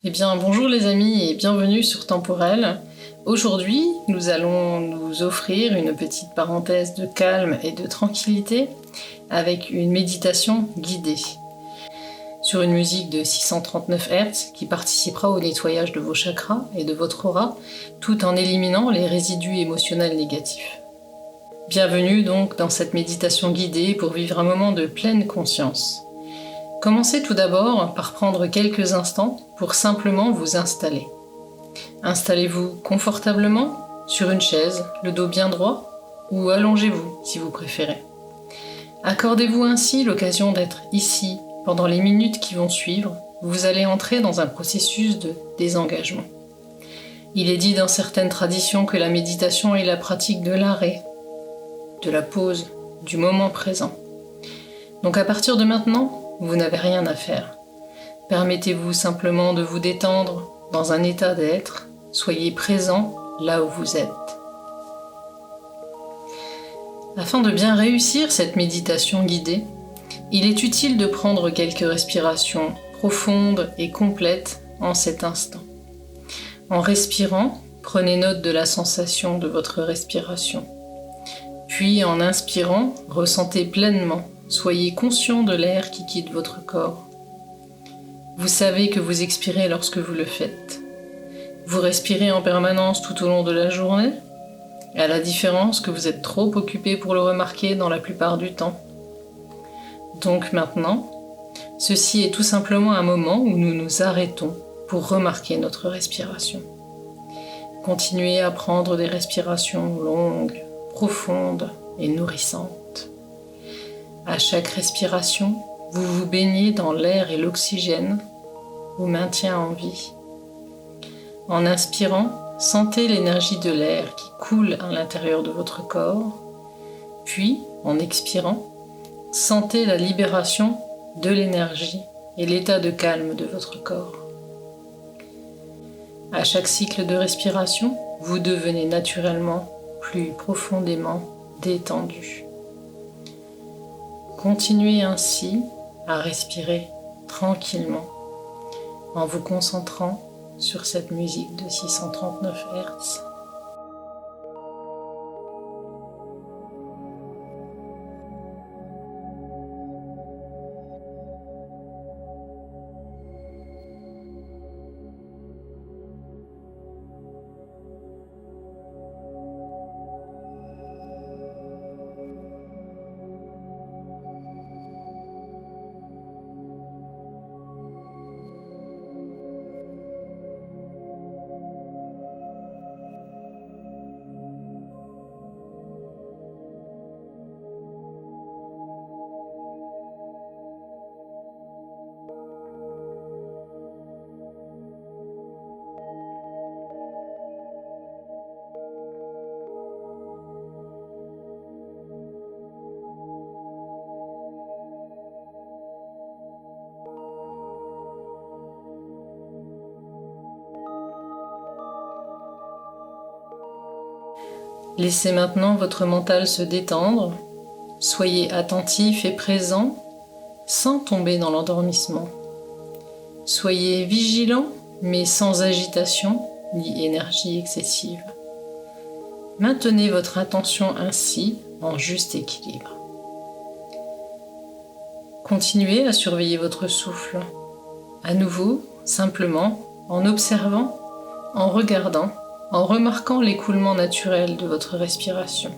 Eh bien, bonjour les amis et bienvenue sur Temporel. Aujourd'hui, nous allons nous offrir une petite parenthèse de calme et de tranquillité avec une méditation guidée sur une musique de 639 Hz qui participera au nettoyage de vos chakras et de votre aura tout en éliminant les résidus émotionnels négatifs. Bienvenue donc dans cette méditation guidée pour vivre un moment de pleine conscience. Commencez tout d'abord par prendre quelques instants pour simplement vous installer. Installez-vous confortablement sur une chaise, le dos bien droit, ou allongez-vous si vous préférez. Accordez-vous ainsi l'occasion d'être ici pendant les minutes qui vont suivre. Vous allez entrer dans un processus de désengagement. Il est dit dans certaines traditions que la méditation est la pratique de l'arrêt, de la pause, du moment présent. Donc à partir de maintenant, vous n'avez rien à faire. Permettez-vous simplement de vous détendre dans un état d'être. Soyez présent là où vous êtes. Afin de bien réussir cette méditation guidée, il est utile de prendre quelques respirations profondes et complètes en cet instant. En respirant, prenez note de la sensation de votre respiration. Puis en inspirant, ressentez pleinement. Soyez conscient de l'air qui quitte votre corps. Vous savez que vous expirez lorsque vous le faites. Vous respirez en permanence tout au long de la journée, à la différence que vous êtes trop occupé pour le remarquer dans la plupart du temps. Donc maintenant, ceci est tout simplement un moment où nous nous arrêtons pour remarquer notre respiration. Continuez à prendre des respirations longues, profondes et nourrissantes. À chaque respiration, vous vous baignez dans l'air et l'oxygène, vous maintient en vie. En inspirant, sentez l'énergie de l'air qui coule à l'intérieur de votre corps. Puis, en expirant, sentez la libération de l'énergie et l'état de calme de votre corps. À chaque cycle de respiration, vous devenez naturellement plus profondément détendu. Continuez ainsi à respirer tranquillement en vous concentrant sur cette musique de 639 Hz. Laissez maintenant votre mental se détendre. Soyez attentif et présent sans tomber dans l'endormissement. Soyez vigilant mais sans agitation ni énergie excessive. Maintenez votre attention ainsi en juste équilibre. Continuez à surveiller votre souffle. À nouveau, simplement, en observant, en regardant, en remarquant l'écoulement naturel de votre respiration.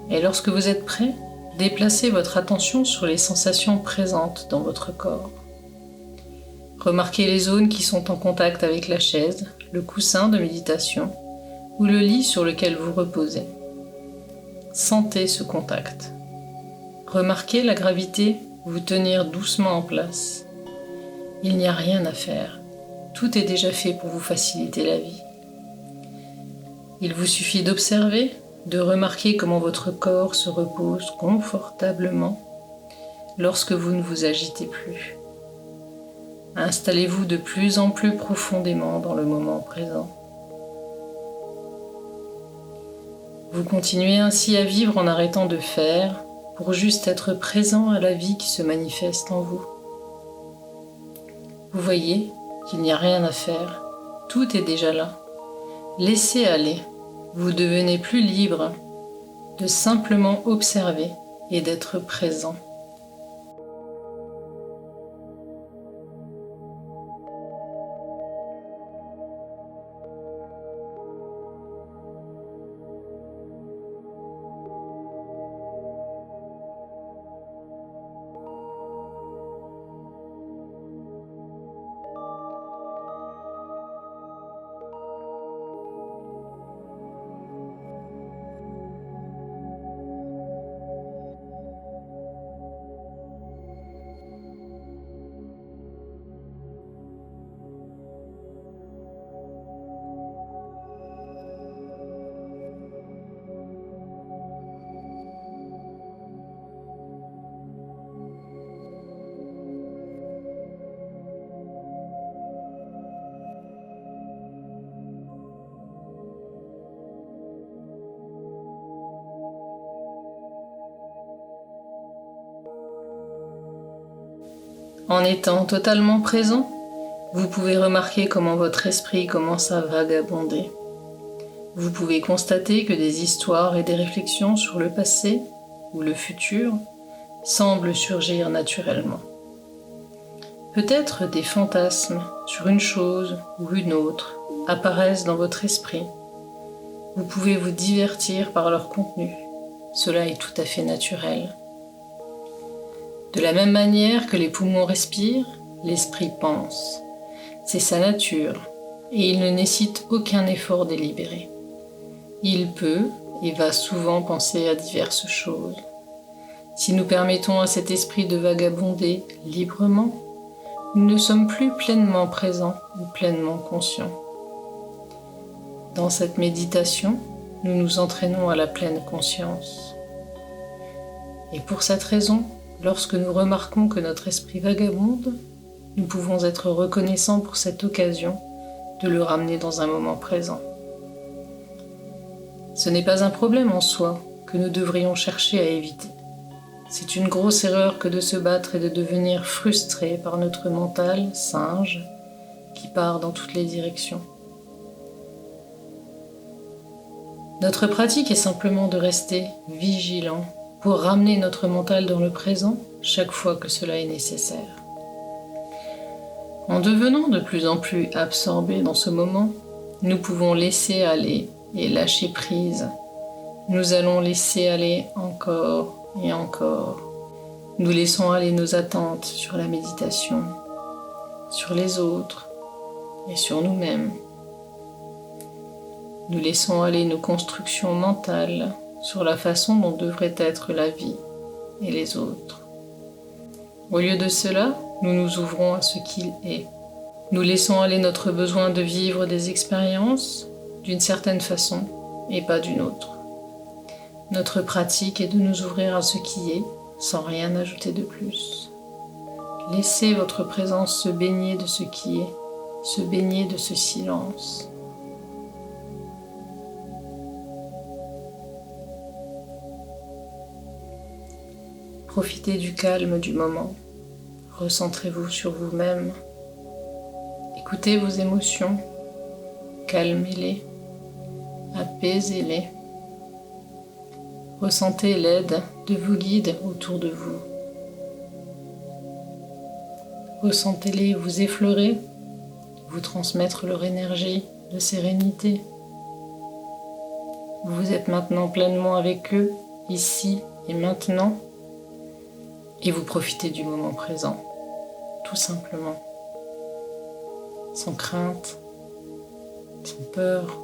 Et lorsque vous êtes prêt, déplacez votre attention sur les sensations présentes dans votre corps. Remarquez les zones qui sont en contact avec la chaise, le coussin de méditation ou le lit sur lequel vous reposez. Sentez ce contact. Remarquez la gravité vous tenir doucement en place. Il n'y a rien à faire. Tout est déjà fait pour vous faciliter la vie. Il vous suffit d'observer, de remarquer comment votre corps se repose confortablement lorsque vous ne vous agitez plus. Installez-vous de plus en plus profondément dans le moment présent. Vous continuez ainsi à vivre en arrêtant de faire pour juste être présent à la vie qui se manifeste en vous. Vous voyez, qu'il n'y a rien à faire. Tout est déjà là. Laissez aller. Vous devenez plus libre de simplement observer et d'être présent. En étant totalement présent, vous pouvez remarquer comment votre esprit commence à vagabonder. Vous pouvez constater que des histoires et des réflexions sur le passé ou le futur semblent surgir naturellement. Peut-être des fantasmes sur une chose ou une autre apparaissent dans votre esprit. Vous pouvez vous divertir par leur contenu. Cela est tout à fait naturel. De la même manière que les poumons respirent, l'esprit pense. C'est sa nature, et il ne nécessite aucun effort délibéré. Il peut et va souvent penser à diverses choses. Si nous permettons à cet esprit de vagabonder librement, nous ne sommes plus pleinement présents ou pleinement conscients. Dans cette méditation, nous nous entraînons à la pleine conscience. Et pour cette raison, lorsque nous remarquons que notre esprit vagabonde, nous pouvons être reconnaissants pour cette occasion de le ramener dans un moment présent. Ce n'est pas un problème en soi que nous devrions chercher à éviter. C'est une grosse erreur que de se battre et de devenir frustré par notre mental singe qui part dans toutes les directions. Notre pratique est simplement de rester vigilant pour ramener notre mental dans le présent chaque fois que cela est nécessaire. En devenant de plus en plus absorbés dans ce moment, nous pouvons laisser aller et lâcher prise. Nous allons laisser aller encore et encore. Nous laissons aller nos attentes sur la méditation, sur les autres et sur nous-mêmes. Nous laissons aller nos constructions mentales sur la façon dont devrait être la vie et les autres. Au lieu de cela, nous nous ouvrons à ce qu'il est. Nous laissons aller notre besoin de vivre des expériences d'une certaine façon et pas d'une autre. Notre pratique est de nous ouvrir à ce qui est sans rien ajouter de plus. Laissez votre présence se baigner de ce qui est, se baigner de ce silence. Profitez du calme du moment. Recentrez-vous sur vous-même. Écoutez vos émotions. Calmez-les. Apaisez-les. Ressentez l'aide de vos guides autour de vous. Ressentez-les vous effleurer, vous transmettre leur énergie de sérénité. Vous êtes maintenant pleinement avec eux, ici et maintenant. Et vous profitez du moment présent, tout simplement, sans crainte, sans peur,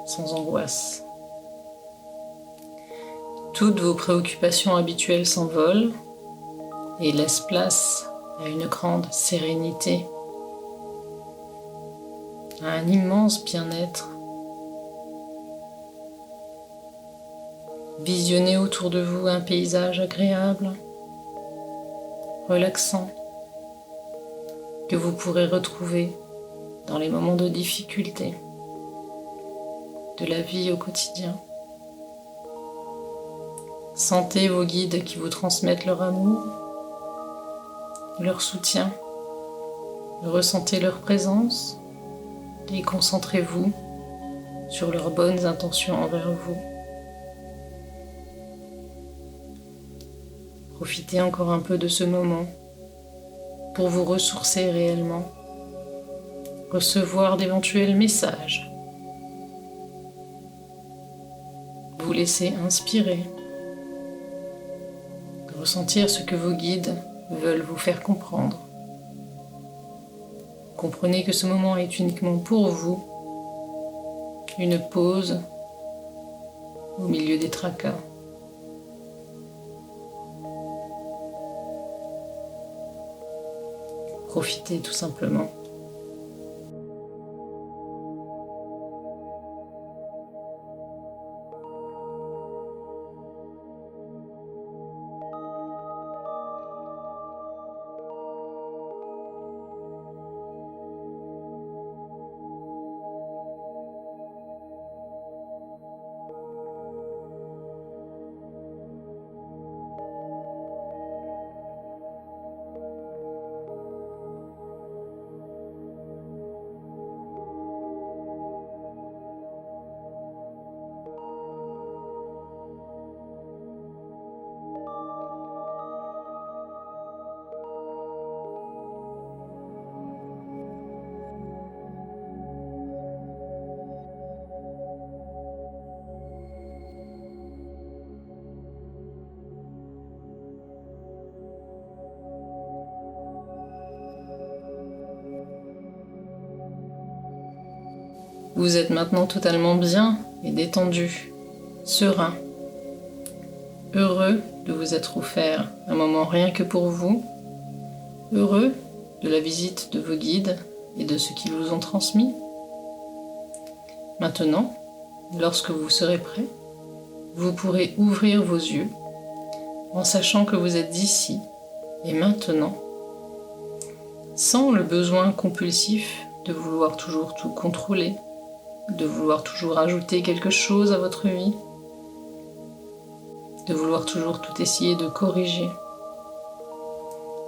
sans angoisse. Toutes vos préoccupations habituelles s'envolent et laissent place à une grande sérénité, à un immense bien-être. Visionnez autour de vous un paysage agréable, relaxant, que vous pourrez retrouver dans les moments de difficulté de la vie au quotidien. Sentez vos guides qui vous transmettent leur amour, leur soutien, Ressentez leur présence et concentrez-vous sur leurs bonnes intentions envers vous. Profitez encore un peu de ce moment pour vous ressourcer réellement, recevoir d'éventuels messages, vous laisser inspirer, ressentir ce que vos guides veulent vous faire comprendre. Comprenez que ce moment est uniquement pour vous, une pause au milieu des tracas. Profitez tout simplement. Vous êtes maintenant totalement bien et détendu, serein, heureux de vous être offert un moment rien que pour vous, heureux de la visite de vos guides et de ce qu'ils vous ont transmis. Maintenant, lorsque vous serez prêt, vous pourrez ouvrir vos yeux en sachant que vous êtes ici et maintenant, sans le besoin compulsif de vouloir toujours tout contrôler, de vouloir toujours ajouter quelque chose à votre vie, de vouloir toujours tout essayer de corriger.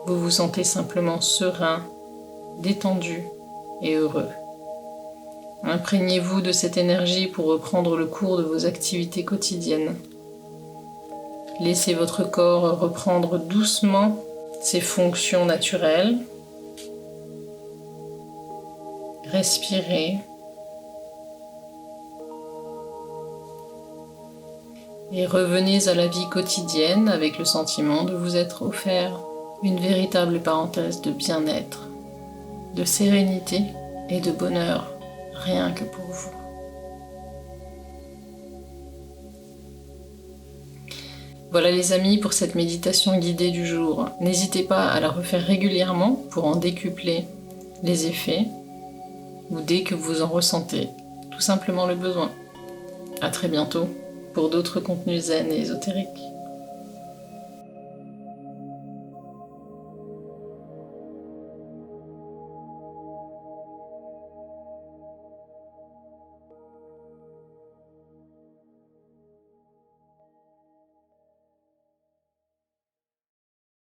Vous vous sentez simplement serein, détendu et heureux. Imprégnez-vous de cette énergie pour reprendre le cours de vos activités quotidiennes. Laissez votre corps reprendre doucement ses fonctions naturelles. Respirez. Et revenez à la vie quotidienne avec le sentiment de vous être offert une véritable parenthèse de bien-être, de sérénité et de bonheur, rien que pour vous. Voilà les amis pour cette méditation guidée du jour. N'hésitez pas à la refaire régulièrement pour en décupler les effets ou dès que vous en ressentez tout simplement le besoin. À très bientôt pour d'autres contenus zen et ésotériques.